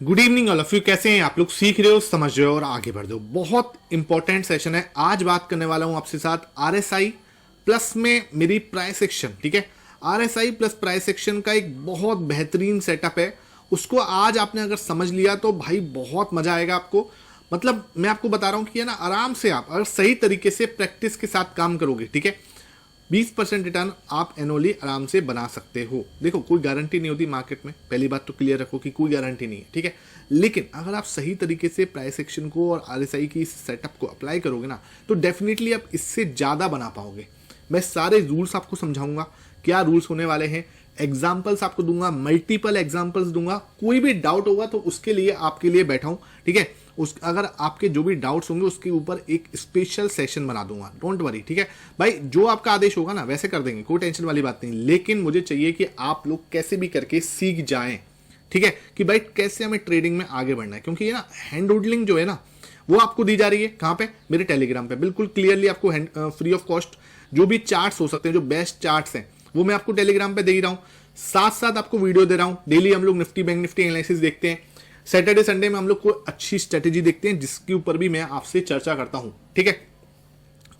Good evening all of you. कैसे हैं आप लोग? सीख रहे हो, समझ रहे हो और आगे बढ़ रहे हो। बहुत इंपॉर्टेंट सेशन है। आज बात करने वाला हूं आपसे साथ आरएसआई प्लस में मेरी प्राइस एक्शन। ठीक है, आरएसआई प्लस प्राइस एक्शन का एक बहुत बेहतरीन सेटअप है। उसको आज आपने अगर समझ लिया तो भाई बहुत मजा आएगा आपको। मतलब मैं आपको बता रहा हूं कि है ना, आराम से आप अगर सही तरीके से प्रैक्टिस के साथ काम करोगे, ठीक है, 20% रिटर्न आप एनुअली आराम से बना सकते हो। देखो, कोई गारंटी नहीं होती मार्केट में, पहली बात तो क्लियर रखो कि कोई गारंटी नहीं है, ठीक है। लेकिन अगर आप सही तरीके से प्राइस एक्शन को और आरएसआई की इस सेटअप को अप्लाई करोगे ना, तो डेफिनेटली आप इससे ज़्यादा बना पाओगे। मैं सारे रूल्स आपको समझाऊंगा, क्या रूल्स होने वाले हैं, एग्जाम्पल्स आपको दूंगा, मल्टीपल एग्जाम्पल्स दूंगा। कोई भी डाउट होगा तो उसके लिए आपके लिए बैठा हूं, ठीक है। अगर आपके जो भी डाउट्स होंगे उसके ऊपर एक स्पेशल सेशन बना दूंगा, डोंट वरी, ठीक है भाई। जो आपका आदेश होगा ना वैसे कर देंगे, कोई टेंशन वाली बात नहीं। लेकिन मुझे चाहिए कि आप लोग कैसे भी करके सीख जाएं, ठीक है, कि भाई कैसे हमें ट्रेडिंग में आगे बढ़ना है। क्योंकि ये ना हैंड होल्डिंग जो है ना, वो आपको दी जा रही है कहां पे? मेरे टेलीग्राम पे। बिल्कुल क्लियरली आपको फ्री ऑफ कॉस्ट जो भी चार्ट्स हो सकते हैं, जो बेस्ट चार्ट्स हैं, वो मैं आपको टेलीग्राम पे दे रहा हूं। साथ साथ आपको वीडियो दे रहा हूं। डेली हम लोग निफ्टी बैंक निफ्टी एनालिसिस देखते हैं। सैटरडे संडे में हम लोग को अच्छी स्ट्रेटेजी देखते हैं, जिसके ऊपर भी मैं आपसे चर्चा करता हूं, ठीक है।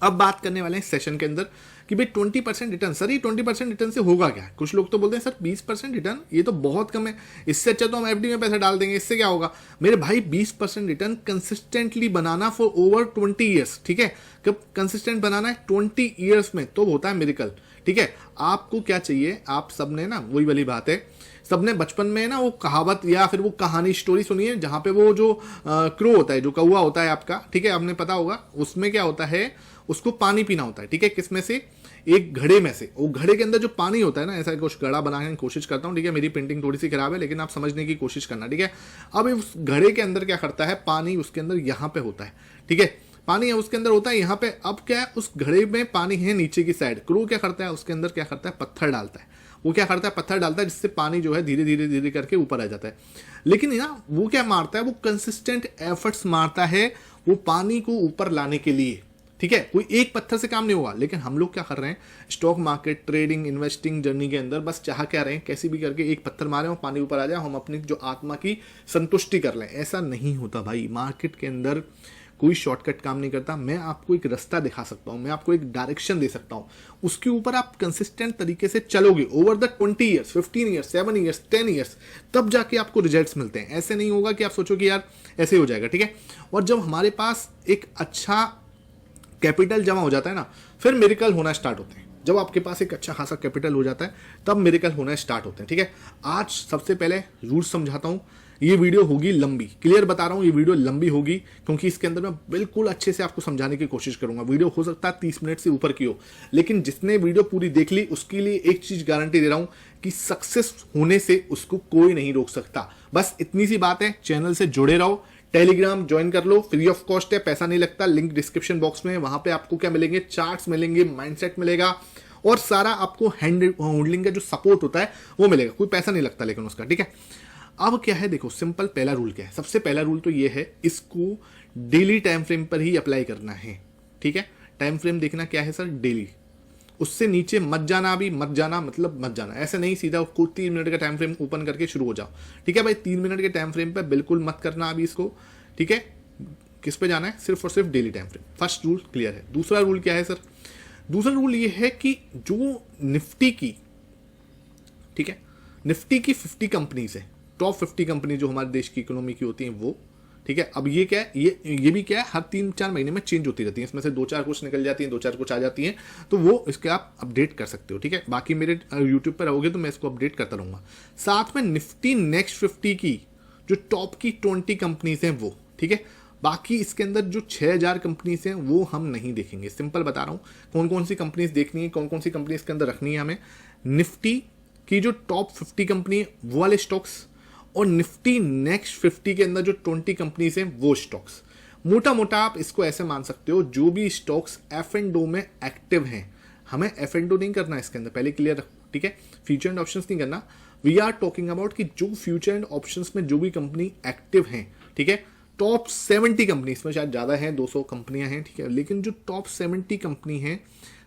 अब बात करने वाले हैं सेशन के अंदर कि भाई 20% रिटर्न, सर ये 20% रिटर्न से होगा क्या? कुछ लोग तो बोलते हैं सर 20% रिटर्न ये तो बहुत कम है, इससे अच्छा तो हम एफडी में पैसा डाल देंगे, इससे क्या होगा? मेरे भाई 20% return consistently banana for over 20 years, ठीक है। कब कंसिस्टेंट बनाना है? 20 ईयर्स में, तो होता है मिरेकल, ठीक है। आपको क्या चाहिए? आप सबने ना, वही वाली बात है, सबने बचपन में ना वो कहावत या फिर वो कहानी स्टोरी सुनी है, जहां पे वो जो क्रो होता है, जो कौवा होता है आपका, ठीक है, आपने पता होगा, उसमें क्या होता है, उसको पानी पीना होता है, ठीक है। किस में से? एक घड़े में से। वो घड़े के अंदर जो पानी होता है ना, ऐसा कुछ घड़ा बनाने की कोशिश करता हूँ, ठीक है। मेरी पेंटिंग थोड़ी सी खराब है, लेकिन आप समझने की कोशिश करना, ठीक है। अब उस घड़े के अंदर क्या करता है, पानी उसके अंदर यहाँ पे होता है, ठीक है, पानी है उसके अंदर होता है यहाँ पे। अब क्या है, उस घड़े में पानी है नीचे की साइड। क्रू क्या करता है, उसके अंदर क्या करता है, पत्थर डालता है। वो क्या करता है, पत्थर डालता है, जिससे पानी जो है धीरे धीरे धीरे करके ऊपर आ जाता है। लेकिन ना वो क्या मारता है, वो कंसिस्टेंट एफर्ट्स मारता है वो पानी को ऊपर लाने के लिए, ठीक है। कोई एक पत्थर से काम नहीं होगा। लेकिन हम लोग क्या कर रहे हैं, stock market, trading, investing journey के अंदर बस चाह क्या रहे हैं, कैसे भी करके एक पत्थर मारे और पानी ऊपर आ जाए, हम अपनी जो आत्मा की संतुष्टि कर लें। ऐसा नहीं होता भाई। मार्केट के अंदर कोई शॉर्टकट काम नहीं करता। मैं आपको एक रास्ता दिखा सकता हूं, मैं आपको एक डायरेक्शन दे सकता हूं, उसके ऊपर आप कंसिस्टेंट तरीके से चलोगे over the 20 years, 15 years, 7 years, 10 years, तब जाके आपको रिजल्ट्स मिलते हैं। ऐसे नहीं होगा कि आप सोचो कि यार ऐसे हो जाएगा, ठीक है। और जब हमारे पास एक अच्छा कैपिटल जमा हो जाता है ना, फिर मिरेकल होना स्टार्ट होते हैं। जब आपके पास एक अच्छा खासा कैपिटल हो जाता है, तब मिरेकल होना स्टार्ट होते हैं, ठीक है। आज सबसे पहले रूल समझाता हूं। ये वीडियो होगी लंबी, क्लियर बता रहा हूं, ये वीडियो लंबी होगी, क्योंकि इसके अंदर मैं बिल्कुल अच्छे से आपको समझाने की कोशिश करूंगा। वीडियो हो सकता है 30 मिनट से ऊपर की हो, लेकिन जिसने वीडियो पूरी देख ली उसके लिए एक चीज गारंटी दे रहा हूं कि सक्सेस होने से उसको कोई नहीं रोक सकता। बस इतनी सी बात है। चैनल से जुड़े रहो, टेलीग्राम ज्वाइन कर लो, फ्री ऑफ कॉस्ट है, पैसा नहीं लगता। लिंक डिस्क्रिप्शन बॉक्स में, वहां पे आपको क्या मिलेंगे, चार्ट्स मिलेंगे, माइंडसेट मिलेगा, और सारा आपको हैंड होल्डिंग का जो सपोर्ट होता है वो मिलेगा। कोई पैसा नहीं लगता लेकिन उसका, ठीक है। अब क्या है, देखो सिंपल पहला रूल क्या है। सबसे पहला रूल तो ये है, इसको डेली टाइम फ्रेम पर ही अप्लाई करना है, ठीक है। टाइम फ्रेम देखना क्या है सर, डेली, उससे नीचे मत जाना। अभी मत जाना मतलब मत जाना, ऐसे नहीं सीधा उसको 3 मिनट का टाइम फ्रेम ओपन करके शुरू हो जाओ, ठीक है भाई। 3 मिनट के टाइम फ्रेम पे बिल्कुल मत करना अभी इसको, ठीक है। किस पे जाना है, सिर्फ और सिर्फ daily time frame. First rule clear है। दूसरा रूल क्या है सर? दूसरा रूल ये है कि जो निफ्टी की, ठीक है, निफ्टी की 50 कंपनीज है, टॉप 50 कंपनी जो हमारे देश की इकोनॉमी की होती हैं वो, ठीक है। अब ये क्या है, ये भी क्या है, हर 3-4 महीने में चेंज होती रहती है। इसमें से 2-4 कुछ निकल जाती हैं, 2-4 कुछ आ जाती हैं, तो वो इसके आप अपडेट कर सकते हो, ठीक है। बाकी मेरे यूट्यूब पर रहोगे तो मैं इसको अपडेट करता रहूंगा। साथ में निफ्टी नेक्स्ट 50 की जो टॉप की 20 कंपनीज हैं वो, ठीक है। बाकी इसके अंदर जो 6000 कंपनीज हैं वो हम नहीं देखेंगे। सिंपल बता रहा हूं कौन कौन सी कंपनीज देखनी है, कौन कौन सी कंपनी इसके अंदर रखनी है हमें। निफ्टी की जो टॉप 50 कंपनी है वो वाले स्टॉक्स, और निफ्टी नेक्स्ट 50 के अंदर जो 20 कंपनीज हैं वो स्टॉक्स। मोटा मोटा आप इसको ऐसे मान सकते हो, जो भी स्टॉक्स एफ एंड ओ में एक्टिव हैं, हमें एफ एंड ओ नहीं करना है इसके अंदर, पहले क्लियर रखो, ठीक है। फ्यूचर एंड ऑप्शंस नहीं करना। वी आर टॉकिंग अबाउट कि जो फ्यूचर एंड ऑप्शंस में जो भी कंपनी एक्टिव हैं, ठीक है, टॉप 70 कंपनी, इसमें शायद ज्यादा है, 200 कंपनियां हैं, ठीक है, लेकिन जो टॉप 70 कंपनी हैं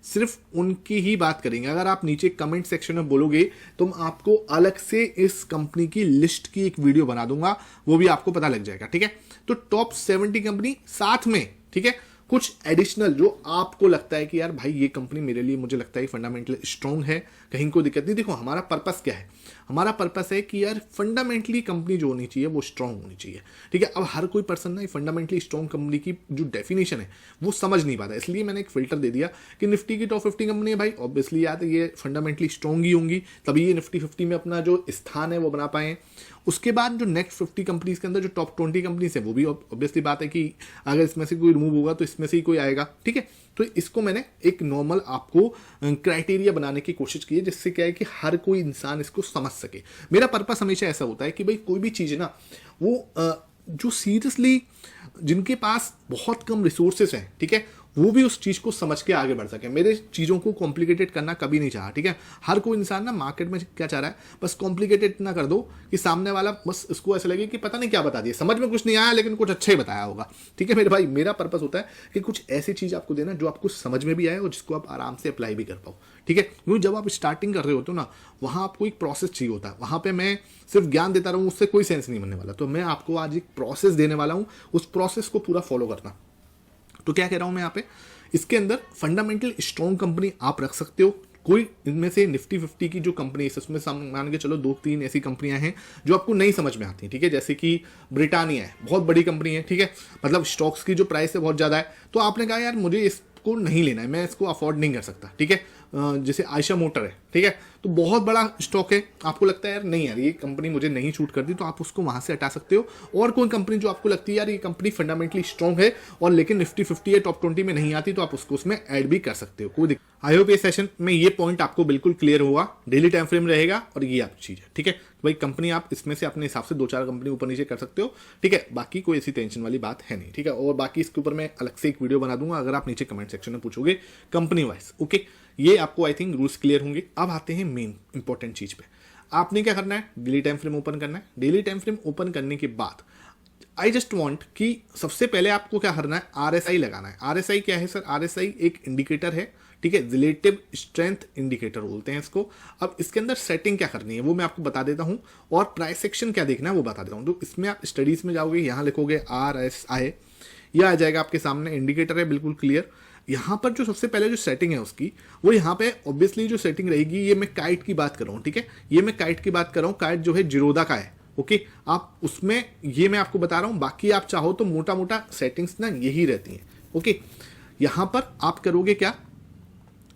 सिर्फ उनकी ही बात करेंगे। अगर आप नीचे कमेंट सेक्शन में बोलोगे तो मैं आपको अलग से इस कंपनी की लिस्ट की एक वीडियो बना दूंगा, वो भी आपको पता लग जाएगा, ठीक है। तो टॉप 70 कंपनी, साथ में ठीक है कुछ एडिशनल जो आपको लगता है कि यार भाई ये कंपनी मेरे लिए, मुझे लगता है फंडामेंटली स्ट्रांग है, कहीं कोई दिक्कत नहीं। देखो हमारा पर्पस क्या है, हमारा पर्पस है कि यार फंडामेंटली कंपनी जो होनी चाहिए वो स्ट्रांग होनी चाहिए, ठीक है। अब हर कोई पर्सन ना फंडामेंटली स्ट्रांग कंपनी की जो डेफिनेशन है वो समझ नहीं पाता, इसलिए मैंने एक फिल्टर दे दिया कि निफ्टी की टॉप 50 कंपनी है भाई, ऑब्वियसली याद है ये फंडामेंटली स्ट्रांग ही होंगी, तभी ये निफ्टी 50 में अपना जो स्थान है वो बना पाए। उसके बाद जो नेक्स्ट 50 कंपनीज के अंदर जो टॉप 20 कंपनीज है वो भी ऑब्वियसली बात है कि अगर इसमें से कोई रिमूव होगा तो इसमें से ही कोई आएगा, ठीक है। तो इसको मैंने एक नॉर्मल आपको क्राइटेरिया बनाने की कोशिश की है, जिससे क्या है कि हर कोई इंसान इसको समझ सके। मेरा पर्पस हमेशा ऐसा होता है कि भाई कोई भी चीज़ ना वो जो सीरियसली जिनके पास बहुत कम रिसोर्सेस हैं, ठीक है, वो भी उस चीज़ को समझ के आगे बढ़ सके। मेरे चीज़ों को कॉम्प्लिकेटेड करना कभी नहीं चाहा, ठीक है। हर कोई इंसान ना मार्केट में क्या चाह रहा है, बस कॉम्प्लिकेटेड ना कर दो कि सामने वाला बस इसको ऐसा लगे कि पता नहीं क्या बता दिया, समझ में कुछ नहीं आया लेकिन कुछ अच्छा ही बताया होगा, ठीक है मेरे भाई। मेरा पर्पस होता है कि कुछ ऐसी चीज़ आपको देना जो आपको समझ में भी आए और जिसको आप आराम से अप्लाई भी कर पाओ, ठीक है। क्योंकि जब आप स्टार्टिंग कर रहे होते हो ना, वहाँ आपको एक प्रोसेस चाहिए होता है। वहाँ पे मैं सिर्फ ज्ञान देता रहूँ उससे कोई सेंस नहीं बनने वाला, तो मैं आपको आज एक प्रोसेस देने वाला हूँ, उस प्रोसेस को पूरा फॉलो करना। तो क्या कह रहा हूँ मैं यहाँ पे, इसके अंदर फंडामेंटल स्ट्रॉन्ग कंपनी आप रख सकते हो। कोई इनमें से निफ्टी 50 की जो कंपनी है उसमें मान के चलो 2-3 ऐसी कंपनियां हैं जो आपको नहीं समझ में आती, ठीक है। जैसे कि ब्रिटानिया है, बहुत बड़ी कंपनी है, ठीक है, मतलब स्टॉक्स की जो प्राइस है बहुत ज़्यादा है, तो आपने कहा यार मुझे इसको नहीं लेना है, मैं इसको अफोर्ड नहीं कर सकता, ठीक है। जैसे आयशा मोटर है, ठीक है, तो बहुत बड़ा स्टॉक है, आपको लगता है यार नहीं यार ये कंपनी मुझे नहीं शूट करती, तो आप उसको वहां से हटा सकते हो। और कोई कंपनी जो आपको लगती है यार ये कंपनी फंडामेंटली स्ट्रांग है और लेकिन निफ्टी 50 या टॉप 20 में नहीं आती, तो आप उसको उसमें ऐड भी कर सकते हो, कोई दिक्कत। आई होप ये सेशन में ये पॉइंट आपको बिल्कुल क्लियर हुआ। डेली टाइम फ्रेम रहेगा और ये आपकी चीज़ है, ठीक है। भाई कंपनी आप इसमें से अपने हिसाब से 2-4 कंपनी ऊपर नीचे कर सकते हो, ठीक है, बाकी कोई ऐसी टेंशन वाली बात है नहीं, ठीक है। और बाकी इसके ऊपर मैं अलग से एक वीडियो बना दूंगा अगर आप नीचे कमेंट सेक्शन में पूछोगे कंपनी वाइज, ओके। ये आपको आई थिंक रूल्स क्लियर होंगे। अब आते हैं मेन इंपॉर्टेंट चीज पे। आपने क्या करना है, डेली टाइम फ्रेम ओपन करना है। डेली टाइम फ्रेम ओपन करने के बाद आई जस्ट वांट कि सबसे पहले आपको क्या करना है, आरएसआई लगाना है। आरएसआई क्या है सर, आरएसआई एक इंडिकेटर है, ठीक है, रिलेटिव स्ट्रेंथ इंडिकेटर बोलते हैं इसको। अब इसके अंदर सेटिंग क्या करनी है वो मैं आपको बता देता हूं, और प्राइस सेक्शन क्या देखना है वो बता देता हूं। तो इसमें आप स्टडीज में जाओगे, यहां लिखोगे आरएसआई, यह आ जाएगा आपके सामने, इंडिकेटर है बिल्कुल क्लियर। यहाँ पर जो सबसे पहले जो सेटिंग है उसकी, वो यहाँ पे ऑब्वियसली जो सेटिंग रहेगी, ये मैं काइट की बात कर रहा हूँ, ठीक है, ये मैं काइट की बात कर रहा हूँ। काइट जो है जिरोदा का है, ओके। आप उसमें ये मैं आपको बता रहा हूँ, बाकी आप चाहो तो मोटा मोटा सेटिंग्स ना यही रहती हैं, ओके। यहाँ पर आप करोगे क्या,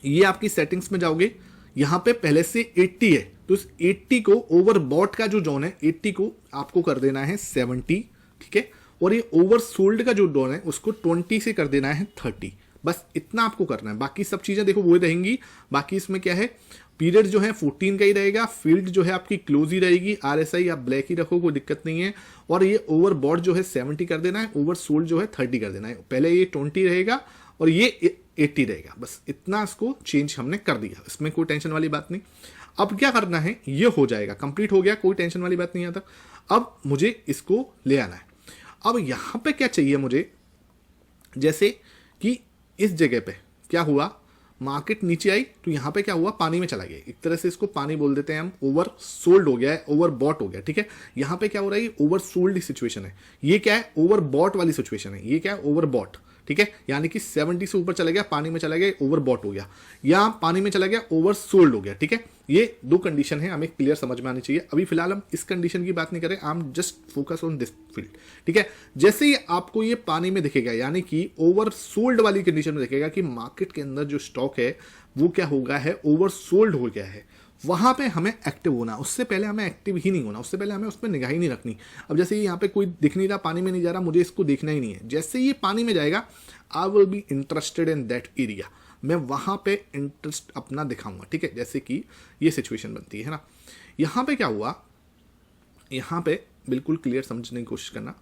ये आपकी सेटिंग्स में जाओगे, यहाँ पे पहले से 80 है, तो इस 80 को ओवरबॉट का जो जोन है 80 को आपको कर देना है 70, ठीक है। और ये ओवरसोल्ड का जो जोन है उसको 20 से कर देना है 30, बस इतना आपको करना है। बाकी सब चीजें देखो वो रहेंगी। बाकी इसमें क्या है, पीरियड जो है 14 का ही रहेगा, फील्ड जो है आपकी क्लोज ही रहेगी, आरएसआई आप ब्लैक ही रखो, कोई दिक्कत नहीं है। और ये ओवरबॉट जो है 70 कर देना है, ओवरसोल्ड जो है 30 कर देना है। पहले ये 20 रहेगा और ये 80 रहेगा, बस इतना इसको चेंज हमने कर दिया, इसमें कोई टेंशन वाली बात नहीं। अब क्या करना है, ये हो जाएगा, कंप्लीट हो गया, कोई टेंशन वाली बात नहीं आता। अब मुझे इसको ले आना है। अब यहां पे क्या चाहिए मुझे, जैसे कि इस जगह पे क्या हुआ, मार्केट नीचे आई तो यहाँ पे क्या हुआ, पानी में चला गया, एक तरह से इसको पानी बोल देते हैं हम, ओवर सोल्ड हो गया है, ओवर बॉट हो गया, ठीक है। यहाँ पे क्या हो रहा है, ओवर सोल्ड सिचुएशन है, ये क्या है, ओवर बॉट वाली सिचुएशन है, ये क्या है, ओवर बॉट, ठीक है। यानी कि 70 से ऊपर चला गया, पानी में चला गया, ओवर बॉट हो गया, या पानी में चला गया, ओवर सोल्ड हो गया, ठीक है। ये दो कंडीशन है, हमें क्लियर समझ में आनी चाहिए। अभी फिलहाल हम इस कंडीशन की बात नहीं करें, I am just focus on this field, ठीक है। जैसे ही आपको ये पानी में दिखेगा, यानी कि ओवर सोल्ड वाली कंडीशन में दिखेगा कि मार्केट के अंदर जो स्टॉक है वो क्या हो गया है, ओवर सोल्ड हो गया है, वहां पे हमें एक्टिव होना। उससे पहले हमें एक्टिव ही नहीं होना, उससे पहले हमें उस पर निगाह ही नहीं रखनी। अब जैसे यहाँ पे कोई दिख नहीं रहा, पानी में नहीं जा रहा, मुझे इसको देखना ही नहीं है। जैसे ये पानी में जाएगा, I will be interested in that area, मैं वहां पे इंटरेस्ट अपना दिखाऊंगा, ठीक है। जैसे कि ये सिचुएशन बनती है ना, यहाँ पे क्या हुआ, यहाँ पे बिल्कुल क्लियर समझने की कोशिश करना,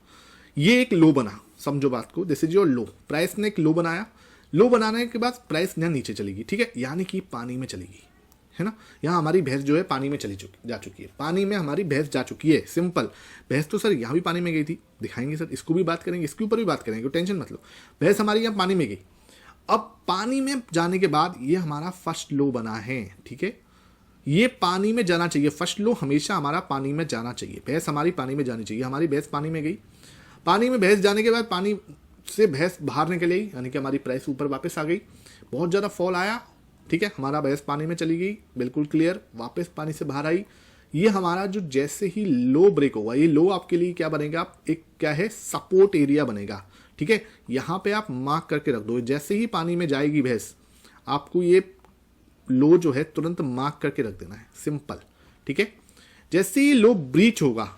ये एक लो बना, समझो बात को, this is your low, price ने एक लो बनाया, लो बनाने के बाद प्राइस यहाँ नीचे चलेगी, ठीक है, यानी कि पानी में चलेगी, है ना। यहाँ हमारी भैंस जो है पानी में जा चुकी है, पानी में हमारी भैंस जा चुकी है, सिंपल। भैंस तो सर यहाँ भी पानी में गई थी, दिखाएंगे सर, इसको भी बात करेंगे, इसके ऊपर भी बात करेंगे, टेंशन मत लो। भैंस हमारी यहाँ पानी में गई, अब पानी में जाने के बाद ये हमारा फर्स्ट लो बना है, ठीक है, ये पानी में जाना चाहिए। फर्स्ट लो हमेशा हमारा पानी में जाना चाहिए, भैंस हमारी पानी में जानी चाहिए। हमारी भैंस पानी में गई, पानी में भैंस जाने के बाद पानी से भैंस बाहर निकल आई, यानी कि हमारी प्राइस ऊपर वापस आ गई, बहुत ज़्यादा फॉल आया, ठीक है, हमारा भैंस पानी में चली गई, बिल्कुल क्लियर, वापस पानी से बाहर आई। ये हमारा जो जैसे ही लो ब्रेक होगा, ये लो आपके लिए क्या बनेगा, एक क्या है, सपोर्ट एरिया बनेगा, ठीक है। यहाँ पे आप मार्क करके रख दो, जैसे ही पानी में जाएगी भैंस, आपको ये लो जो है तुरंत मार्क करके रख देना है, सिंपल, ठीक है। जैसे ही लो ब्रीच होगा,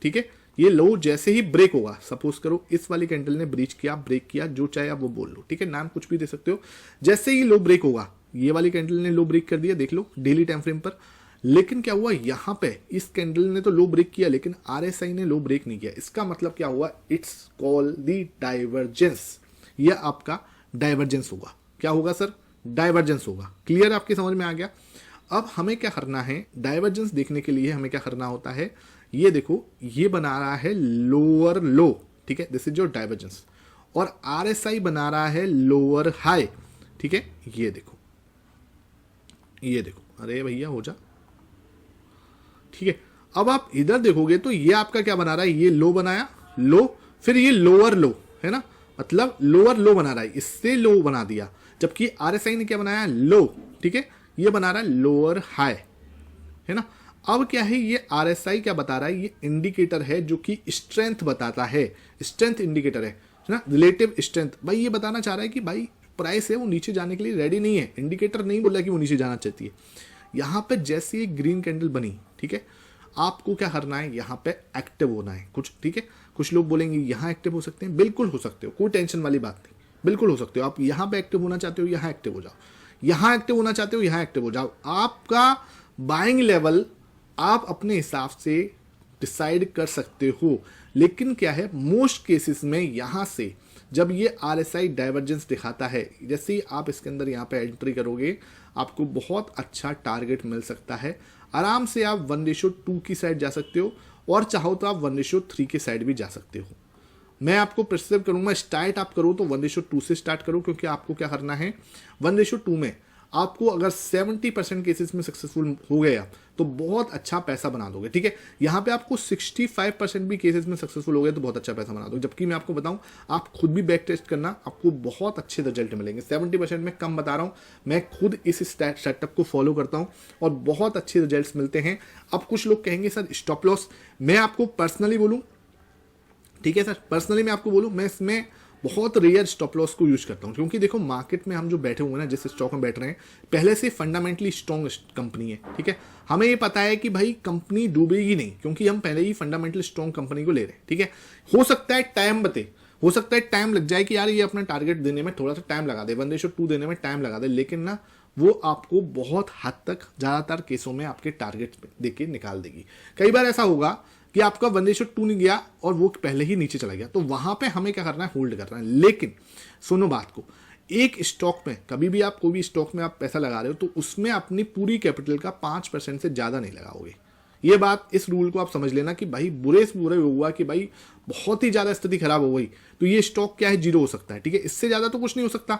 ठीक है, ये लो जैसे ही ब्रेक होगा, सपोज करो इस वाली कैंडल ने ब्रीच किया, ब्रेक किया, जो चाहे आप वो बोल लो, ठीक है, नाम कुछ भी दे सकते हो। जैसे ही लो ब्रेक होगा, ये वाली कैंडल ने लो ब्रेक कर दिया, देख लो डेली टाइम फ्रेम पर, लेकिन क्या हुआ यहाँ पे, इस कैंडल ने तो लो ब्रेक किया लेकिन आरएसआई ने लो ब्रेक नहीं किया। इसका मतलब क्या हुआ, इट्स कॉल्ड द डाइवर्जेंस, यह आपका डाइवर्जेंस होगा। क्या होगा सर, डाइवर्जेंस होगा। क्लियर, आपकी समझ में आ गया। अब हमें क्या करना है, डाइवर्जेंस देखने के लिए हमें क्या करना होता है, ये देखो ये बना रहा है लोअर लो, ठीक है, दिस इज योर डाइवर्जेंस, और आरएसआई बना रहा है लोअर हाई, ठीक है, ये देखो, ये देखो, अरे भैया हो जा, ठीक है। अब आप इधर देखोगे तो ये आपका क्या बना रहा है, ये लो बनाया, लो, फिर ये लोअर लो है ना, मतलब लोअर लो बना रहा है, इससे लो बना दिया, जबकि आरएसआई ने क्या बनाया, लो, ठीक है, ये बना रहा है लोअर हाई, है ना। अब क्या है, ये आरएसआई क्या बता रहा है, ये इंडिकेटर है जो कि स्ट्रेंथ बताता है, स्ट्रेंथ इंडिकेटर है ना, रिलेटिव स्ट्रेंथ। भाई ये बताना चाह रहा है कि भाई प्राइस है वो नीचे जाने के लिए रेडी नहीं है, इंडिकेटर नहीं बोल रहा कि वो नीचे जाना चाहती है। यहाँ पे जैसे ये ग्रीन कैंडल बनी, ठीक है, आपको क्या करना है, यहाँ पे एक्टिव होना है कुछ, ठीक है। कुछ लोग बोलेंगे यहाँ एक्टिव हो सकते हैं, बिल्कुल हो सकते हो, कोई टेंशन वाली बात नहीं, बिल्कुल हो सकते हो। आप यहाँ पे एक्टिव होना चाहते हो, यहाँ एक्टिव हो जाओ, यहाँ एक्टिव होना चाहते हो, यहाँ एक्टिव हो जाओ। आपका बाइंग लेवल आप अपने हिसाब से डिसाइड कर सकते हो, लेकिन क्या है, मोस्ट केसेस में यहाँ से जब ये आरएसआई डाइवर्जेंस दिखाता है, जैसे ही आप इसके अंदर यहाँ पे एंट्री करोगे, आपको बहुत अच्छा टारगेट मिल सकता है। आराम से आप 1:2 की साइड जा सकते हो, और चाहो तो आप 1:3 की साइड भी जा सकते हो। मैं आपको प्रिस्क्राइब करूंगा, स्टार्ट आप करो तो 1:2 से स्टार्ट करो, क्योंकि आपको क्या करना है, 1:2 में आपको अगर 70% केसेस में सक्सेसफुल हो गया तो बहुत अच्छा पैसा बना दोगे, ठीक है। यहाँ पे आपको 65% भी केसेस में सक्सेसफुल हो गए तो बहुत अच्छा पैसा बना दोगे। जबकि मैं आपको बताऊं, आप खुद भी बैक टेस्ट करना, आपको बहुत अच्छे रिजल्ट मिलेंगे। 70% में कम बता रहा हूँ, मैं खुद इस सेटअप को फॉलो करता हूँ और बहुत अच्छे रिजल्ट मिलते हैं। अब कुछ लोग कहेंगे सर स्टॉप लॉस, मैं आपको पर्सनली बोलूँ, ठीक है सर, पर्सनली मैं आपको बोलूँ, मैं इसमें बहुत रेयर स्टॉप लॉस को यूज करता हूँ, क्योंकि देखो मार्केट में हम जो बैठे हुए हैं ना, जिस स्टॉक में बैठ रहे हैं, पहले से फंडामेंटली स्ट्रॉन्ग कंपनी है, ठीक है। हमें ये पता है कि भाई कंपनी डूबेगी नहीं, क्योंकि हम पहले ही फंडामेंटली स्ट्रॉन्ग कंपनी को ले रहे हैं, ठीक है। हो सकता है टाइम हो सकता है टाइम लग जाए कि यार ये अपना टारगेट देने में थोड़ा सा टाइम लगा दे, 1:2 देने में टाइम लगा दे, लेकिन ना वो आपको बहुत हद तक ज़्यादातर केसों में आपके टारगेट देके निकाल देगी। कई बार ऐसा होगा कि आपका 1:2 नहीं गया और वो पहले ही नीचे चला गया, तो वहां पे हमें क्या करना है, होल्ड करना है। लेकिन सुनो बात को, एक स्टॉक में कभी भी आप कोई भी स्टॉक में आप पैसा लगा रहे हो तो उसमें अपनी पूरी कैपिटल का 5% से ज़्यादा नहीं लगाओगे। ये बात, इस रूल को आप समझ लेना कि भाई बुरे से बुरे हुआ कि भाई बहुत ही ज़्यादा स्थिति खराब हो गई तो ये स्टॉक क्या है, 0 हो सकता है, ठीक है, इससे ज़्यादा तो कुछ नहीं हो सकता।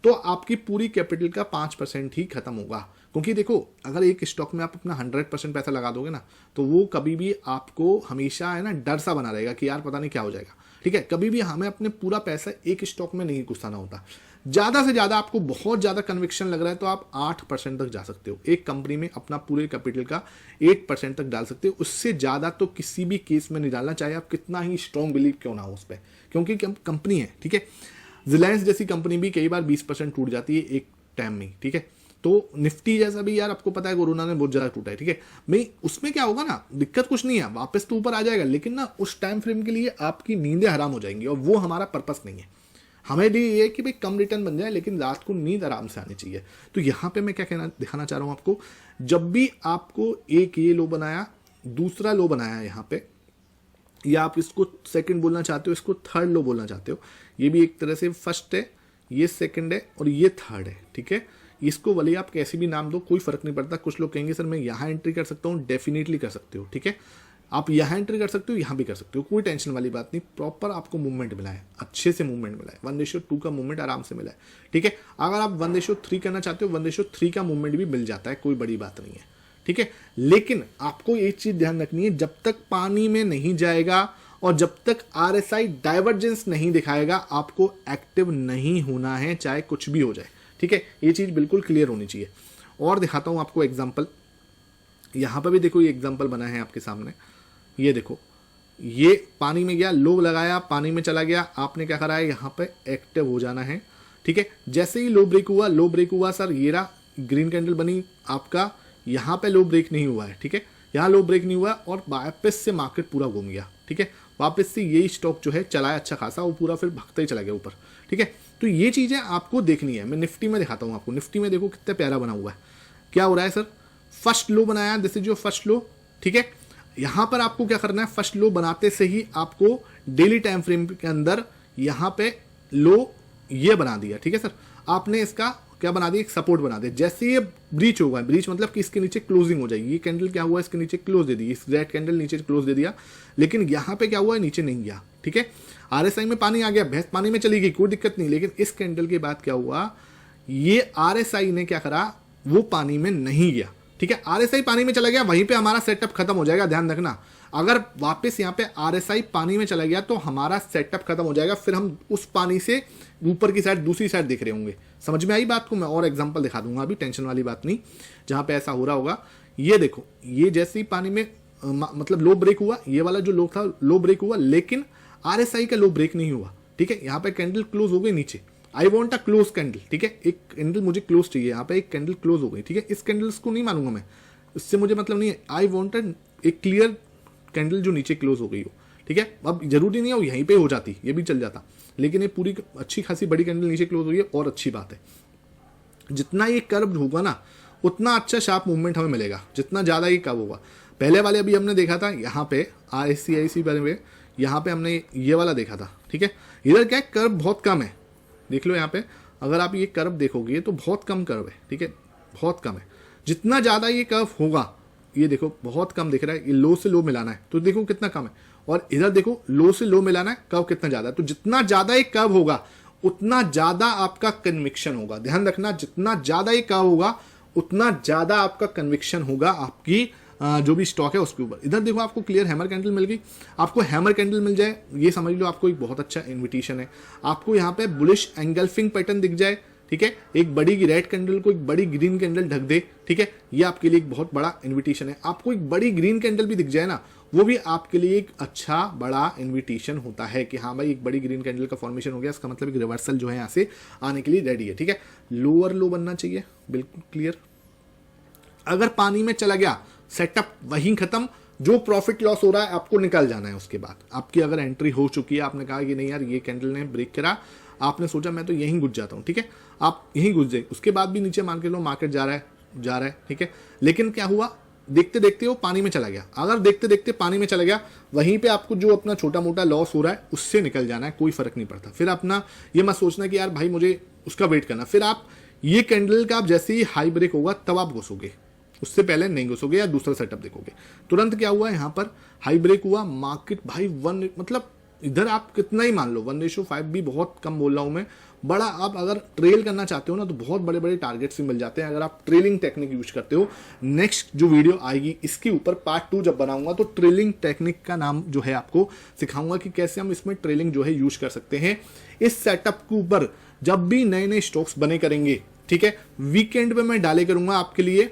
तो आपकी पूरी कैपिटल का 5% ही खत्म होगा, क्योंकि देखो अगर एक स्टॉक में आप अपना 100% पैसा लगा दोगे ना, तो वो कभी भी आपको हमेशा है ना डर सा बना रहेगा कि यार पता नहीं क्या हो जाएगा, ठीक है। कभी भी हमें अपने पूरा पैसा एक स्टॉक में नहीं घुसाना होता। ज़्यादा से ज़्यादा आपको बहुत ज़्यादा कन्विक्शन लग रहा है तो आप 8% तक जा सकते हो, एक कंपनी में अपना पूरे कैपिटल का 8% तक डाल सकते हो। उससे ज़्यादा तो किसी भी केस में नहीं डालना, चाहे आप कितना ही स्ट्रॉन्ग बिलीव क्यों ना हो उस पर, क्योंकि कंपनी है, ठीक है। रिलायंस जैसी कंपनी भी कई बार 20% टूट जाती है एक टाइम में, ठीक है। तो निफ्टी जैसा भी यार आपको पता है कोरोना में बहुत ज़्यादा टूटा है, ठीक है। मैं उसमें क्या होगा ना, दिक्कत कुछ नहीं है, वापस तो ऊपर आ जाएगा, लेकिन ना उस टाइम फ्रेम के लिए आपकी नींदें हराम हो जाएंगी और वो हमारा पर्पस नहीं है। हमें भी ये है कि भाई कम रिटर्न बन जाए लेकिन रात को नींद आराम से आनी चाहिए। तो यहाँ पे मैं क्या कहना दिखाना चाह रहा हूँ आपको, जब भी आपको एक ये लो बनाया, दूसरा लो बनाया यहाँ पे, या आप इसको सेकंड बोलना चाहते हो, इसको थर्ड लो बोलना चाहते हो, ये भी एक तरह से फर्स्ट है, ये सेकंड है और ये थर्ड है, ठीक है। इसको भले आप कैसे भी नाम दो, कोई फर्क नहीं पड़ता। कुछ लोग कहेंगे सर मैं यहाँ एंट्री कर सकता हूँ, डेफिनेटली कर सकते हो, ठीक है। आप यहाँ एंट्री कर सकते हो, यहाँ भी कर सकते हो, कोई टेंशन वाली बात नहीं। प्रॉपर आपको मूवमेंट मिला है, अच्छे से मूवमेंट मिला है, 1:2 का मूवमेंट आराम से मिला है, ठीक है। अगर आप 1:3 करना चाहते हो, 1:3 का मूवमेंट भी मिल जाता है, कोई बड़ी बात नहीं है, ठीक है। लेकिन आपको एक चीज ध्यान रखनी है, जब तक पानी में नहीं जाएगा और जब तक RSI डाइवर्जेंस नहीं दिखाएगा, आपको एक्टिव नहीं होना है, चाहे कुछ भी हो जाए, ठीक है। ये चीज बिल्कुल क्लियर होनी चाहिए। और दिखाता हूं आपको एग्जाम्पल, यहां पर भी देखो ये एग्जाम्पल बना है आपके सामने, ये देखो, ये पानी में गया, लो लगाया, पानी में चला गया, आपने क्या करा है, यहाँ पे एक्टिव हो जाना है, ठीक है। जैसे ही लो ब्रेक हुआ सर, ये रहा ग्रीन कैंडल बनी आपका, यहाँ पे लो ब्रेक नहीं हुआ है, ठीक है, यहाँ लो ब्रेक नहीं हुआ और वापस से मार्केट पूरा घूम गया, ठीक है। वापस से यही स्टॉक जो है चलाया अच्छा खासा, वो पूरा फिर भागता ही चला गया ऊपर, ठीक है। तो ये चीजें आपको देखनी है। मैं निफ्टी में दिखाता हूँ आपको, निफ्टी में देखो कितना प्यारा बना हुआ है, क्या हो रहा है सर, फर्स्ट लो बनाया, दिस इज योर फर्स्ट लो, ठीक है। यहां पर आपको क्या करना है, फर्स्ट लो बनाते से ही आपको डेली टाइम फ्रेम के अंदर यहां पे लो ये बना दिया, ठीक है सर। आपने इसका क्या बना दिया, एक सपोर्ट बना दिया। जैसे ये ब्रीच होगा, ब्रीच मतलब कि इसके नीचे क्लोजिंग हो जाएगी, ये कैंडल क्या हुआ, इसके नीचे क्लोज दे दी, इस रेड कैंडल नीचे क्लोज दे दिया, लेकिन यहां पे क्या हुआ, नीचे नहीं गया, ठीक है। RSI में पानी आ गया, भैंस पानी में चली गई, कोई दिक्कत नहीं, लेकिन इस कैंडल के बाद क्या हुआ, ये RSI ने क्या करा, वो पानी में नहीं गया, ठीक है। RSI पानी में चला गया, वहीं पे हमारा सेटअप खत्म हो जाएगा, ध्यान रखना। अगर वापस यहाँ पे RSI पानी में चला गया तो हमारा सेटअप खत्म हो जाएगा, फिर हम उस पानी से ऊपर की साइड, दूसरी साइड देख रहे होंगे। समझ में आई बात को? मैं और एग्जांपल दिखा दूंगा, अभी टेंशन वाली बात नहीं, जहां पे ऐसा हो रहा होगा। ये देखो, ये जैसे ही पानी में मतलब लो ब्रेक हुआ, ये वाला जो लो था लो ब्रेक हुआ, लेकिन RSI का लो ब्रेक नहीं हुआ, ठीक है। यहाँ पे कैंडल क्लोज हो गई नीचे, I want a close candle, ठीक है। एक कैंडल मुझे क्लोज चाहिए, यहाँ पे एक कैंडल क्लोज हो गई, ठीक है। इस कैंडल्स को नहीं मानूंगा मैं, इससे मुझे मतलब नहीं है, आई वॉन्ट एक क्लियर कैंडल जो नीचे क्लोज हो गई हो, ठीक है। अब जरूरी नहीं है वो यहीं पे हो जाती, ये भी चल जाता, लेकिन ये पूरी अच्छी खासी बड़ी कैंडल नीचे क्लोज हुई है, और अच्छी बात है। जितना ये कर्व होगा ना, उतना अच्छा शार्प मूवमेंट हमें मिलेगा, जितना ज्यादा ये कर्व होगा। पहले वाले अभी हमने देखा था यहाँ पे ICIC वाले में, यहाँ पे हमने ये वाला देखा था, ठीक है। इधर क्या है, कर्व बहुत कम है, देख लो यहाँ पे, अगर आप ये कर्व देखोगे तो बहुत कम कर्व है, ठीक है, बहुत कम है। जितना ज्यादा ये कर्व होगा, ये देखो बहुत कम दिख रहा है, ये लो से लो मिलाना है तो देखो कितना कम है, और इधर देखो लो से लो मिलाना है, कर्व कितना ज्यादा है। तो जितना ज्यादा ये कर्व होगा उतना ज्यादा आपका कन्विक्शन होगा, ध्यान रखना, जितना ज्यादा ये कर्व होगा उतना ज्यादा आपका कन्विक्शन होगा आपकी जो भी स्टॉक है उसके ऊपर। इधर देखो आपको क्लियर हैमर कैंडल मिल गई, आपको हैमर कैंडल मिल जाए, ये समझ लो आपको एक बहुत अच्छा इन्विटेशन है। आपको यहाँ पे बुलिश एंगल्फिंग पैटर्न दिख जाए, ठीक है, एक बड़ी रेड कैंडल को एक बड़ी ग्रीन कैंडल ढक दे, ठीक है, ये आपके लिए एक बहुत बड़ा इन्विटेशन है। आपको एक बड़ी ग्रीन कैंडल भी दिख जाए ना, वो भी आपके लिए एक अच्छा बड़ा इन्विटेशन होता है कि हाँ भाई एक बड़ी ग्रीन कैंडल का फॉर्मेशन हो गया, इसका मतलब एक रिवर्सल जो है यहाँ से आने के लिए रेडी है, ठीक है। लोअर लो बनना चाहिए, बिल्कुल क्लियर। अगर पानी में चला गया, सेटअप वहीं खत्म, जो प्रॉफिट लॉस हो रहा है आपको निकल जाना है। उसके बाद आपकी अगर एंट्री हो चुकी है, आपने कहा कि नहीं यार ये कैंडल ने ब्रेक करा, आपने सोचा मैं तो यहीं घुस जाता हूं, ठीक है, आप यहीं घुस जाए, उसके बाद भी नीचे मान के लो मार्केट जा रहा है, ठीक है, लेकिन क्या हुआ, देखते देखते वो पानी में चला गया। अगर देखते देखते पानी में चला गया, वहीं पे आपको जो अपना छोटा मोटा लॉस हो रहा है उससे निकल जाना है, कोई फर्क नहीं पड़ता। फिर अपना ये मत सोचना कि यार भाई मुझे उसका वेट करना, फिर आप ये कैंडल का आप जैसे ही हाई ब्रेक होगा तब आप घुसोगे, उससे पहले नहीं घुसोगे या दूसरा सेटअप देखोगे। तुरंत क्या हुआ, यहाँ पर हाई ब्रेक हुआ, मार्केट भाई मतलब इधर आप कितना ही मान लो 1:5 भी बहुत कम बोल रहा हूं मैं, बड़ा आप अगर ट्रेल करना चाहते हो ना तो बहुत बड़े बड़े टारगेट्स भी मिल जाते हैं अगर आप ट्रेलिंग टेक्निक यूज करते हो। नेक्स्ट जो वीडियो आएगी इसके ऊपर पार्ट 2 जब बनाऊंगा तो ट्रेलिंग टेक्निक का नाम जो है आपको सिखाऊंगा कि कैसे हम इसमें ट्रेलिंग जो है यूज कर सकते हैं। इस सेटअप के ऊपर जब भी नए नए स्टॉक्स बने करेंगे, ठीक है, वीकेंड पे मैं डाले करूंगा आपके लिए,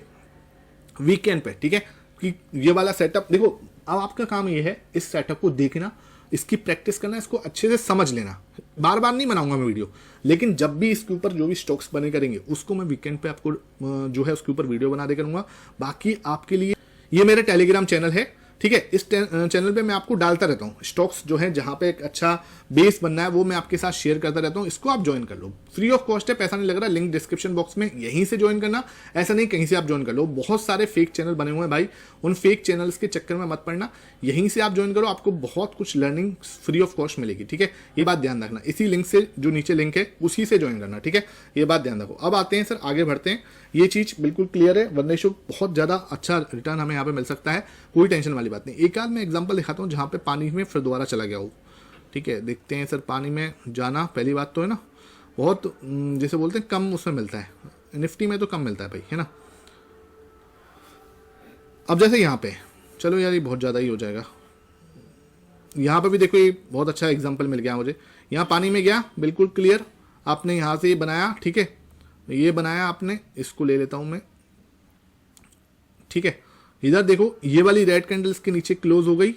वीकेंड पे, ठीक है, कि ये वाला सेटअप देखो। अब आपका काम ये है इस सेटअप को देखना, इसकी प्रैक्टिस करना, इसको अच्छे से समझ लेना। बार बार नहीं बनाऊंगा मैं वीडियो, लेकिन जब भी इसके ऊपर जो भी स्टॉक्स बने करेंगे उसको मैं वीकेंड पे आपको जो है उसके ऊपर वीडियो बना दे करूंगा। बाकी आपके लिए ये मेरा टेलीग्राम चैनल है, ठीक है, इस चैनल पे मैं आपको डालता रहता हूँ स्टॉक्स जो है, जहां पे एक अच्छा बेस बनना है वो मैं आपके साथ शेयर करता रहता हूँ। इसको आप ज्वाइन कर लो, फ्री ऑफ कॉस्ट है, पैसा नहीं लग रहा, लिंक डिस्क्रिप्शन बॉक्स में, यहीं से ज्वाइन करना, ऐसा नहीं कहीं से आप ज्वाइन कर लो। बहुत सारे फेक चैनल बने हुए हैं भाई, उन फेक चैनल्स के चक्कर में मत पड़ना, यहीं से आप ज्वाइन करो, आपको बहुत कुछ लर्निंग फ्री ऑफ कॉस्ट मिलेगी, ठीक है, ये बात ध्यान रखना। इसी लिंक से जो नीचे लिंक है उसी से ज्वाइन करना, ठीक है, ये बात ध्यान रखो। अब आते हैं सर, आगे बढ़ते हैं, ये चीज बिल्कुल क्लियर है, 1:1 बहुत ज्यादा अच्छा रिटर्न हमें यहाँ पे मिल सकता है, कोई टेंशन वाली वाली बात नहीं। एक आध मैं एग्जांपल दिखाता हूँ जहाँ पे पानी में फिर दोबारा चला गया हो, ठीक है। देखते हैं सर, पानी में जाना पहली बात तो है ना, बहुत जैसे बोलते हैं कम उसमें मिलता है, निफ्टी में तो कम मिलता है भाई, है ना। अब जैसे यहाँ पे, चलो यार ये बहुत ज़्यादा ही हो जाएगा, यहाँ पे भी देखो ये बहुत अच्छा एग्जांपल मिल गया मुझे। यहाँ पानी में गया बिल्कुल क्लियर, आपने यहाँ से ये बनाया, ठीक है, ये बनाया आपने, इसको ले लेता हूँ मैं, ठीक है। इधर देखो ये वाली रेड कैंडल इसके नीचे क्लोज हो गई,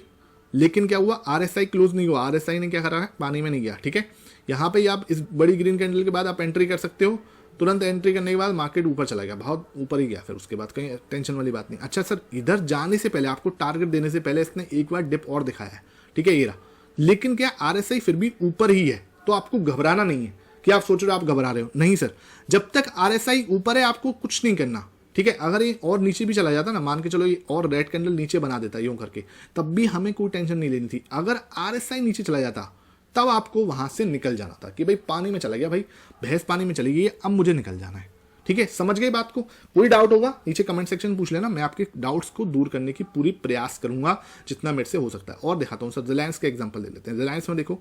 लेकिन क्या हुआ, आरएसआई क्लोज नहीं हुआ, आरएसआई ने क्या करा है, पानी में नहीं गया, ठीक है। यहाँ पे आप इस बड़ी ग्रीन कैंडल के बाद आप एंट्री कर सकते हो, तुरंत एंट्री करने के बाद मार्केट ऊपर चला गया, बहुत ऊपर ही गया, फिर उसके बाद कहीं टेंशन वाली बात नहीं। अच्छा सर, इधर जाने से पहले, आपको टारगेट देने से पहले इसने एक बार डिप और दिखाया है, ठीक है, ये रहा, लेकिन क्या आरएसआई फिर भी ऊपर ही है, तो आपको घबराना नहीं है कि आप सोच रहे हो आप घबरा रहे हो, नहीं सर। जब तक आरएसआई ऊपर है आपको कुछ नहीं करना, ठीक है। अगर ये और नीचे भी चला जाता ना, मान के चलो ये और रेड कैंडल नीचे बना देता यूं करके, तब भी हमें कोई टेंशन नहीं लेनी थी। अगर आरएसआई नीचे चला जाता तब आपको वहां से निकल जाना था कि भाई पानी में चला गया, भाई भैंस पानी में चली गई है, अब मुझे निकल जाना है, ठीक है। समझ गए बात को? कोई डाउट होगा नीचे कमेंट सेक्शन में पूछ लेना, मैं आपके डाउट्स को दूर करने की पूरी प्रयास करूंगा जितना मेरे से हो सकता है। और दिखाता हूं सर, रिलायंस का एग्जांपल ले लेते हैं। रिलायंस में देखो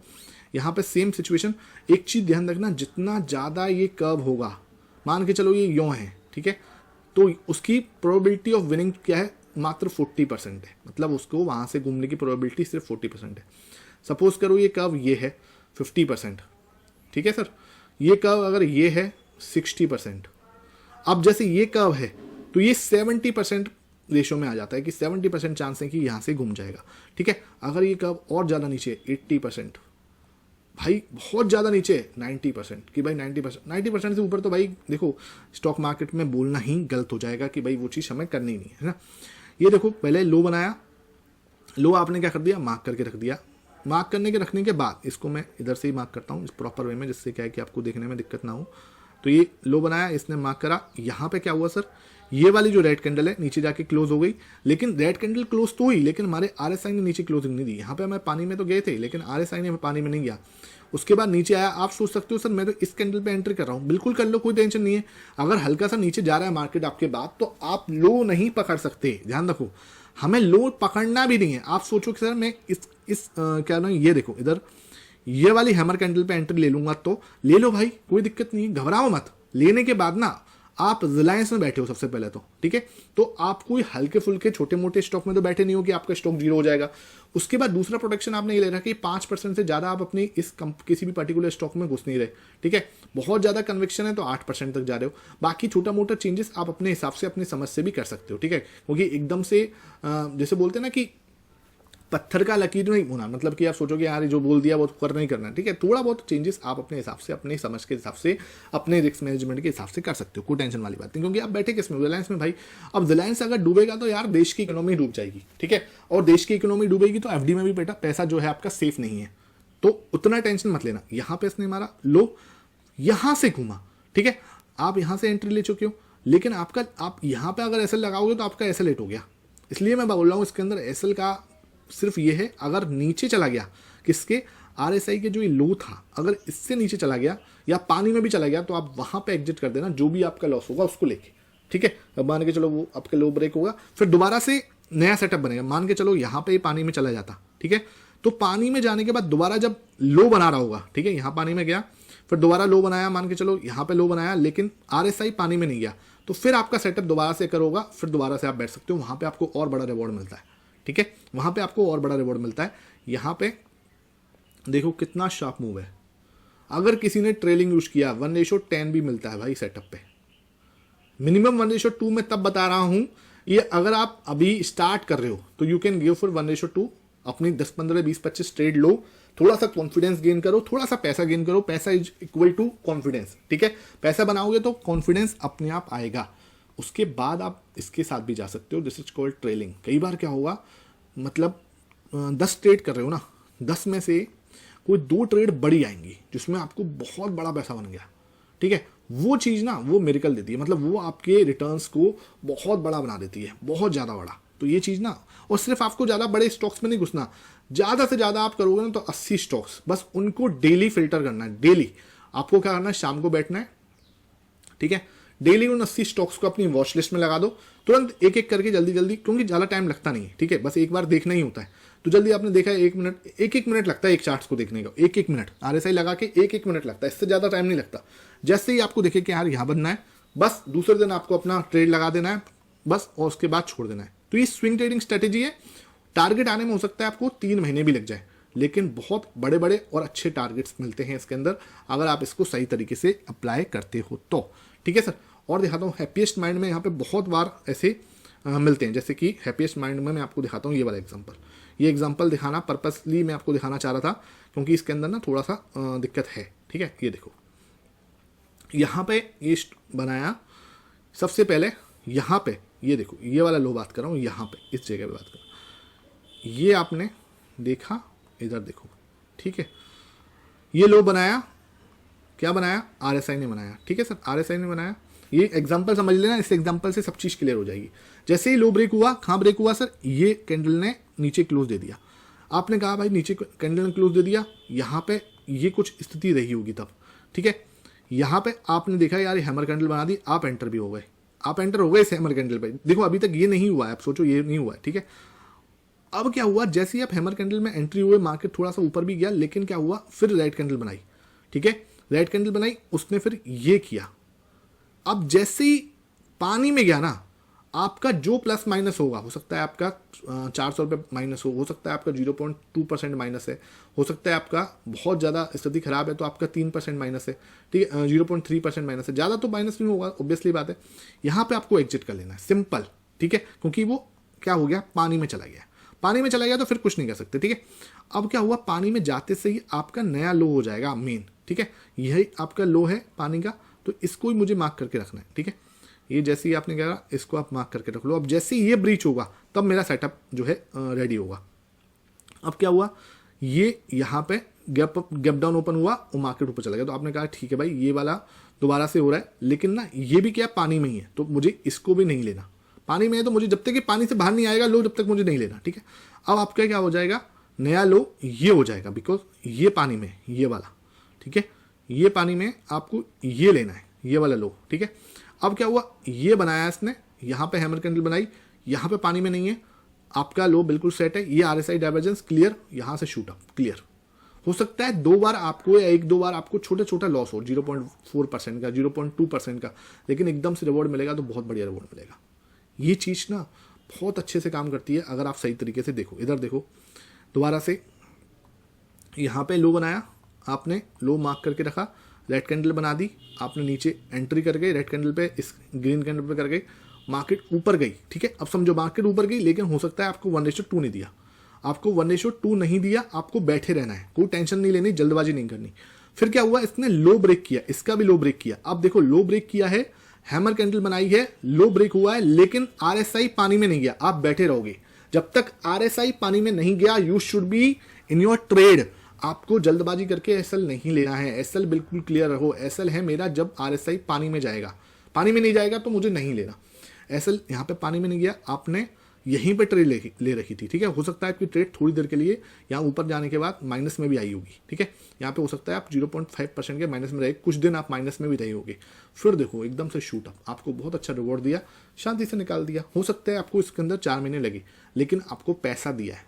यहाँ पे सेम सिचुएशन, एक चीज ध्यान रखना, जितना ज्यादा ये कर्व होगा, मान के चलो ये यों है, ठीक है, तो उसकी प्रोबेबिलिटी ऑफ विनिंग क्या है, मात्र 40% है, मतलब उसको वहां से घूमने की प्रोबेबिलिटी सिर्फ 40% है। सपोज करो ये कर्व ये है 50%, ठीक है सर, ये कर्व अगर ये है 60%, अब जैसे ये कर्व है तो ये 70% रेशो में आ जाता है कि 70% चांस है कि यहां से घूम जाएगा, ठीक है। अगर ये कर्व और ज़्यादा नीचे 80%, भाई बहुत ज़्यादा नीचे 90%, कि भाई 90% से ऊपर तो भाई देखो स्टॉक मार्केट में बोलना ही गलत हो जाएगा कि भाई वो चीज़ हमें करनी नहीं है ना। ये देखो पहले लो बनाया, लो आपने क्या कर दिया, मार्क करके रख दिया। मार्क करने के रखने के बाद इसको मैं इधर से ही मार्क करता हूँ इस प्रॉपर वे में, जिससे क्या है कि आपको देखने में दिक्कत ना हो। तो ये लो बनाया, इसने मार्क करा, यहाँ पे क्या हुआ सर, ये वाली जो रेड कैंडल है नीचे जाके क्लोज हो गई, लेकिन रेड कैंडल क्लोज तो हुई, लेकिन हमारे आरएसआई ने नीचे क्लोजिंग नहीं दी। यहाँ पे हमें पानी में तो गए थे, लेकिन आरएसआई ने पानी में नहीं गया। उसके बाद नीचे आया, आप सोच सकते हो सर मैं तो इस कैंडल पे एंट्री कर रहा हूँ, बिल्कुल कर लो, कोई टेंशन नहीं है। अगर हल्का सा नीचे जा रहा है मार्केट आपके बाद, तो आप लो नहीं पकड़ सकते, ध्यान रखो, हमें लो पकड़ना भी नहीं है। आप सोचो कि सर मैं इस क्या नाम, ये देखो इधर ये वाली हैमर कैंडल पे एंट्री ले लूंगा, तो ले लो भाई, कोई दिक्कत नहीं, घबराओ मत। लेने के बाद ना आप रिलायंस में बैठे हो सबसे पहले तो, ठीक है, तो आप कोई हल्के फुल्के छोटे मोटे स्टॉक में तो बैठे नहीं हो कि आपका स्टॉक जीरो हो जाएगा। उसके बाद दूसरा प्रोटेक्शन आपने ये ले रखा कि 5% से ज़्यादा आप अपनी किसी भी पर्टिकुलर स्टॉक में घुस नहीं रहे, ठीक है। बहुत ज़्यादा कन्विक्शन है तो 8% तक जा रहे हो, बाकी छोटा मोटा चेंजेस आप अपने हिसाब से अपनी समझ से भी कर सकते हो, ठीक है। क्योंकि एकदम से जैसे बोलते हैं ना कि पत्थर का लकीर नहीं होना, मतलब कि आप सोचोगे यार जो बोल दिया वो तो कर नहीं करना, ठीक है। थोड़ा बहुत चेंजेस आप अपने हिसाब से, अपने समझ के हिसाब से, अपने रिस्क मैनेजमेंट के हिसाब से कर सकते हो, कोई टेंशन वाली बात नहीं। क्योंकि आप बैठे किसमें, रिलायंस में भाई। अब रिलायंस अगर डूबेगा तो यार देश की इकोनॉमी डूब जाएगी, ठीक है, और देश की इकोनॉमी डूबेगी तो एफडी में भी बेटा पैसा जो है आपका सेफ नहीं है, तो उतना टेंशन मत लेना। यहाँ पे इसने हमारा लो यहाँ से घूमा, ठीक है, आप यहाँ से एंट्री ले चुके हो, लेकिन आपका आप यहाँ पे अगर एसएल लगाओगे तो आपका एसएल लेट हो गया। इसलिए मैं बोल रहा हूँ इसके अंदर एसएल का सिर्फ ये है, अगर नीचे चला गया किसके, आरएसआई के जो ये लो था, अगर इससे नीचे चला गया या पानी में भी चला गया, तो आप वहां पे एग्जिट कर देना, जो भी आपका लॉस होगा उसको लेके, ठीक है। अब मान के चलो वो आपके लो ब्रेक होगा, फिर दोबारा से नया सेटअप बनेगा। मान के चलो यहाँ पे पानी में चला जाता, ठीक है, तो पानी में जाने के बाद दोबारा जब लो बना रहा होगा, ठीक है, यहाँ पानी में गया, फिर दोबारा लो बनाया, मान के चलो यहाँ पे लो बनाया, लेकिन आरएसआई पानी में नहीं गया, तो फिर आपका सेटअप दोबारा से करोगा, फिर दोबारा से आप बैठ सकते हो, वहां पे आपको और बड़ा रिवॉर्ड मिलता है, ठीक है, वहां पे आपको और बड़ा रिवॉर्ड मिलता है। यहाँ पे देखो कितना शार्प मूव है, अगर किसी ने ट्रेलिंग यूज किया 1:10 भी मिलता है भाई सेटअप पे, मिनिमम 1:2 में तब बता रहा हूं। ये अगर आप अभी स्टार्ट कर रहे हो तो यू कैन गिव फॉर 1:2, अपनी 10, 15, 20, 25 ट्रेड लो, थोड़ा सा कॉन्फिडेंस गेन करो, थोड़ा सा पैसा गेन करो, पैसा इज इक्वल टू कॉन्फिडेंस, ठीक है। पैसा बनाओगे तो कॉन्फिडेंस अपने आप आएगा, उसके बाद आप इसके साथ भी जा सकते हो, दिस इज कॉल्ड ट्रेलिंग। कई बार क्या होगा, मतलब 10 ट्रेड कर रहे हो ना, 10 में से कोई 2 ट्रेड बड़ी आएंगी जिसमें आपको बहुत बड़ा पैसा बन गया, ठीक है, वो चीज़ ना वो मिरेकल देती है, मतलब वो आपके रिटर्न्स को बहुत बड़ा बना देती है, बहुत ज़्यादा बड़ा। तो ये चीज़ ना, और सिर्फ आपको ज़्यादा बड़े स्टॉक्स में नहीं घुसना, ज़्यादा से ज़्यादा आप करोगे ना तो 80 स्टॉक्स, बस उनको डेली फिल्टर करना है। डेली आपको क्या करना है, शाम को बैठना है, ठीक है, डेली उन 80 स्टॉक्स को अपनी वॉच लिस्ट में लगा दो, तुरंत एक एक करके जल्दी जल्दी, क्योंकि ज़्यादा टाइम लगता नहीं है, ठीक है, बस एक बार देखना ही होता है। तो जल्दी आपने देखा है 1 मिनट, एक मिनट लगता है एक चार्ट्स को देखने का, एक मिनट RSI लगा के एक मिनट लगता है, इससे ज़्यादा टाइम नहीं लगता। जैसे ही आपको देखे कि यार यहाँ बनना है, बस दूसरे दिन आपको अपना ट्रेड लगा देना है बस, और उसके बाद छोड़ देना है। तो ये स्विंग ट्रेडिंग स्ट्रेटेजी है। टारगेट आने में हो सकता है आपको 3 महीने भी लग जाए, लेकिन बहुत बड़े बड़े और अच्छे टारगेट्स मिलते हैं इसके अंदर, अगर आप इसको सही तरीके से अप्लाई करते हो तो, ठीक है सर। और दिखाता हूँ हैप्पीएस्ट माइंड में, यहाँ पे बहुत बार ऐसे मिलते हैं, जैसे कि हैप्पीएस्ट माइंड में मैं आपको दिखाता हूँ ये वाला एग्जांपल। ये एग्जांपल दिखाना पर्पसली मैं आपको दिखाना चाह रहा था, क्योंकि इसके अंदर ना थोड़ा सा दिक्कत है, ठीक है। ये देखो, यहाँ पे ये बनाया सबसे पहले, यहाँ पे ये देखो, ये वाला लो बात कर रहा हूँ, यहाँ पे इस जगह पे बात कर रहा हूँ। ये आपने देखा, इधर देखो, ठीक है। ये लो बनाया, क्या बनाया, RSI ने बनाया, ठीक है सर, RSI ने बनाया। ये एग्जांपल समझ लेना, इस एग्जांपल से सब चीज़ क्लियर हो जाएगी। जैसे ही लो ब्रेक हुआ, कहाँ ब्रेक हुआ सर, ये कैंडल ने नीचे क्लोज दे दिया। आपने कहा भाई नीचे कैंडल ने क्लोज दे दिया, यहाँ पे ये कुछ स्थिति रही होगी तब, ठीक है। यहाँ पे आपने देखा यार ये हैमर कैंडल बना दी, आप एंटर भी हो गए, आप एंटर हो गए इस हैमर कैंडल पे। देखो अभी तक ये नहीं हुआ है, आप सोचो ये नहीं हुआ है, ठीक है। अब क्या हुआ, जैसे ही आप हैमर कैंडल में एंट्री हुए, मार्केट थोड़ा सा ऊपर भी गया, लेकिन क्या हुआ, फिर रेड कैंडल बनाई, ठीक है, रेड कैंडल बनाई, उसने फिर ये किया। अब जैसे ही पानी में गया ना, आपका जो प्लस माइनस होगा, हो सकता है आपका 400 रुपये माइनस हो सकता है आपका 0.2% माइनस है, हो सकता है आपका बहुत ज़्यादा स्थिति खराब है तो आपका 3% माइनस है, ठीक है, 0.3% माइनस है, ज़्यादा तो माइनस नहीं होगा, ऑब्वियसली बात है। यहाँ पे आपको एग्जिट कर लेना है, सिंपल, ठीक है, क्योंकि वो क्या हो गया, पानी में चला गया, पानी में चला गया तो फिर कुछ नहीं कर सकते, ठीक है। अब क्या हुआ, पानी में जाते से ही आपका नया लो हो जाएगा मेन, ठीक है, यही आपका लो है पानी का, तो इसको ही मुझे मार्क करके रखना है, ठीक है। ये जैसे ही आपने कहा, इसको आप मार्क करके रख लो। अब जैसे ही ये ब्रीच होगा, तब मेरा सेटअप जो है रेडी होगा। अब क्या हुआ, ये यहाँ पे गैप डाउन ओपन हुआ और मार्केट ऊपर चला गया, तो आपने कहा ठीक है भाई ये वाला दोबारा से हो रहा है, लेकिन ना ये भी क्या पानी में ही है, तो मुझे इसको भी नहीं लेना, पानी में है तो मुझे जब तक कि पानी से बाहर नहीं आएगा लो, जब तक मुझे नहीं लेना, ठीक है। अब आपका क्या हो जाएगा, नया लो ये हो जाएगा, बिकॉज ये पानी में, ये वाला, ठीक है, ये पानी में आपको ये लेना है, ये वाला लो, ठीक है। अब क्या हुआ, ये बनाया इसने, यहाँ पे हैमर कैंडल बनाई, यहाँ पे पानी में नहीं है, आपका लो बिल्कुल सेट है, ये RSI डाइवर्जेंस क्लियर, यहाँ से शूट अप क्लियर। हो सकता है 2 बार आपको या 1-2 बार आपको छोटा छोटा लॉस हो, 0.4% का, 0.2% का, लेकिन एकदम से रिवॉर्ड मिलेगा तो बहुत बढ़िया रिवॉर्ड मिलेगा। ये चीज़ ना बहुत अच्छे से काम करती है अगर आप सही तरीके से देखो। इधर देखो दोबारा से, यहाँ पे लो बनाया आपने, लो मार्क करके रखा, रेड कैंडल बना दी आपने, नीचे एंट्री कर गए रेड कैंडल पे, इस ग्रीन कैंडल पे कर गई, मार्केट ऊपर गई, ठीक है। अब समझो मार्केट ऊपर गई, लेकिन हो सकता है आपको 1:2 नहीं दिया, आपको 1:2 नहीं दिया, आपको बैठे रहना है, कोई टेंशन नहीं लेनी, जल्दबाजी नहीं करनी। फिर क्या हुआ, इसने लो ब्रेक किया, इसका भी लो ब्रेक किया। अब देखो लो ब्रेक किया है, हैमर कैंडल बनाई है, लो ब्रेक हुआ है, लेकिन RSI पानी में नहीं गया, आप बैठे रहोगे जब तक RSI पानी में नहीं गया। You should be in your trade, आपको जल्दबाजी करके एसएल नहीं लेना है, एसएल बिल्कुल क्लियर रहो, एसएल है मेरा जब RSI पानी में जाएगा, पानी में नहीं जाएगा तो मुझे नहीं लेना। एसएल यहाँ पे पानी में नहीं गया, आपने यहीं पे ट्रेड ले रखी थी, ठीक है। हो सकता है आपकी ट्रेड थोड़ी देर के लिए यहाँ ऊपर जाने के बाद माइनस में भी आई होगी, ठीक है। यहाँ पे हो सकता है आप 0.5% के माइनस में रहे, कुछ दिन आप माइनस में भी रहे होगे, फिर देखो एकदम से शूट अप, आपको बहुत अच्छा रिवॉर्ड दिया, शांति से निकाल दिया। हो सकता है आपको इसके अंदर 4 महीने लगे, लेकिन आपको पैसा दिया है,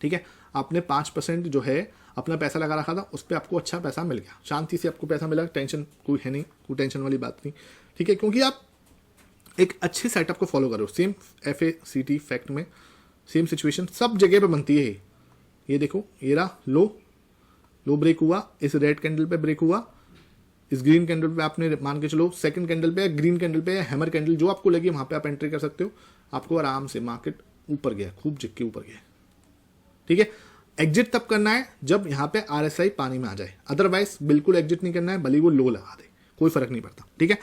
ठीक है। आपने 5% जो है अपना पैसा लगा रखा था, उस पर आपको अच्छा पैसा मिल गया, शांति से आपको पैसा मिला, टेंशन कोई है नहीं, कोई टेंशन वाली बात नहीं, ठीक है, क्योंकि आप एक अच्छे सेटअप को फॉलो करो। सेम FACT फैक्ट में सेम सिचुएशन सब जगह पे बनती है। ये देखो ये रहा लो ब्रेक हुआ, इस रेड कैंडल पे ब्रेक हुआ, इस ग्रीन कैंडल पे आपने मान के चलो सेकंड कैंडल पे, ग्रीन कैंडल पे, हैमर कैंडल जो आपको लगे वहां पे आप एंट्री कर सकते हो। आपको आराम से मार्केट ऊपर गया, खूब जिक के ऊपर गया, ठीक है। एग्जिट तब करना है जब यहाँ पे RSI पानी में आ जाए, अदरवाइज बिल्कुल एग्जिट नहीं करना है, भले वो लो लगा दे, कोई फर्क नहीं पड़ता, ठीक है।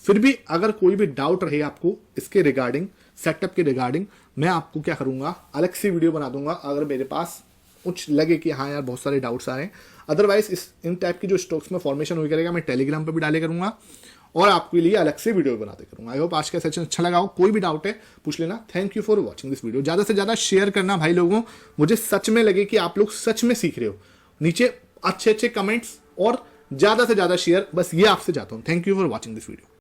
फिर भी अगर कोई भी डाउट रहे आपको इसके रिगार्डिंग, सेटअप के रिगार्डिंग, मैं आपको क्या करूंगा, अलग से वीडियो बना दूंगा अगर मेरे पास कुछ लगे कि हाँ यार बहुत सारे डाउट्स आ रहे हैं। अदरवाइज इन टाइप की जो स्टॉक्स में फॉर्मेशन हुई करेगा, मैं टेलीग्राम पर भी डाले करूंगा और आपके लिए अलग से वीडियो बनाते करूंगा। आई होप आज का सेशन अच्छा लगा हो, कोई भी डाउट है पूछ लेना। Thank you for watching this video. ज़्यादा से ज़्यादा शेयर करना भाई लोगों, मुझे सच में लगे कि आप लोग सच में सीख रहे हो। नीचे अच्छे अच्छे कमेंट्स और ज़्यादा से ज़्यादा शेयर, बस ये आपसे चाहता हूँ। Thank you for watching this video.